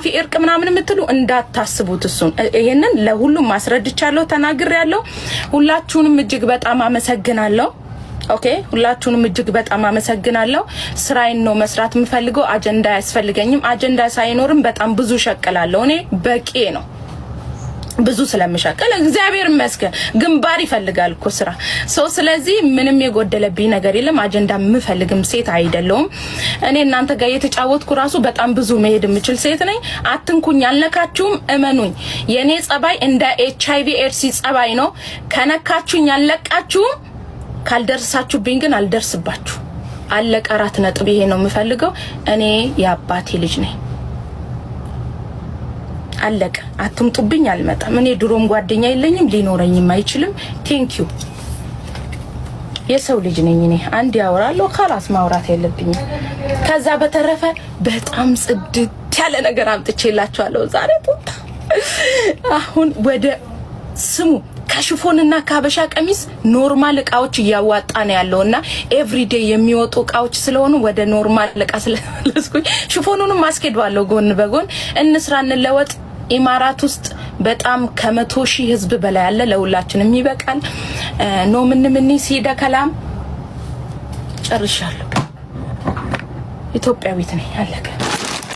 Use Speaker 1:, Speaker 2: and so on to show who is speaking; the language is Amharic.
Speaker 1: في إرك من عمل مثلو إندات تحسبوت السون هنا لهولو ما سردتشالو تناقر يالو ولا تشون متجقبت أمام مسجنا له أوكي ولا تشون متجقبت أمام مسجنا له سراين نو مسرات مفلقو أجندة يسفلقينيم أجندة ساينورم بت أم بزو شكلالوني بكينو ብዙ ስለምሻቀል እግዚአብሔር ይመስገን ግንባር ይፈልጋል እኮ ስራ ሶ ስለዚህ ምንም የጎደለብኝ ነገር የለም አጀንዳ ምፈልግም ሴት አይደለም እኔ እናንተ ጋር የተጫወትኩ ራሱ በጣም ብዙ መሄድ የምችል ሴት ነኝ አትንኩኝ ያልነካችሁም እመኑኝ የኔ ጸባይ እንደ ኤችአይቪ ኤድስ ጸባይ ነው ከነካችሁኝ ያልለቃችሁም ካልደርሳችሁብኝ ግን አልደርስባችሁ አለቀ አራት ነጥብ ይሄ ነው የምፈልገው እኔ ያባቴ ልጅ ነኝ አለቀ አትምጡብኝ አልመጣም እኔ ድሮም ጓደኛ የለኝም ሊኖረኝም አይችልም ቴንክ ዩ የሰው ልጅ ነኝ እኔ አንድ ያወራለሁ خلاص ማውራት የለብኝ ከዛ በተረፈ በጣም ጽድት ያለ ነገር አምጥቼላችኋለሁ ዛሬ ጡት አሁን ወደ ስሙ ከሽፎንና ካበሻ ቀሚስ ኖርማል እቃዎች ያዋጣ ነው ያለውና ኤቭሪዴይ የሚወጡ እቃዎች ስለሆኑ ወደ ኖርማል እቃ ስለለስኩኝ ሽፎኑንም ማስኬድዋለሁ ጎን በጎን እንስራ እንለወጥ ኢማራት ውስጥ በጣም ከ100,000 ህዝብ በላይ ያለ ለሁላችንም ይበቃል ኖ ምን ሲዳ ከላም ጨርሻለሁ ኢትዮጵያዊት ነኝ አለቀ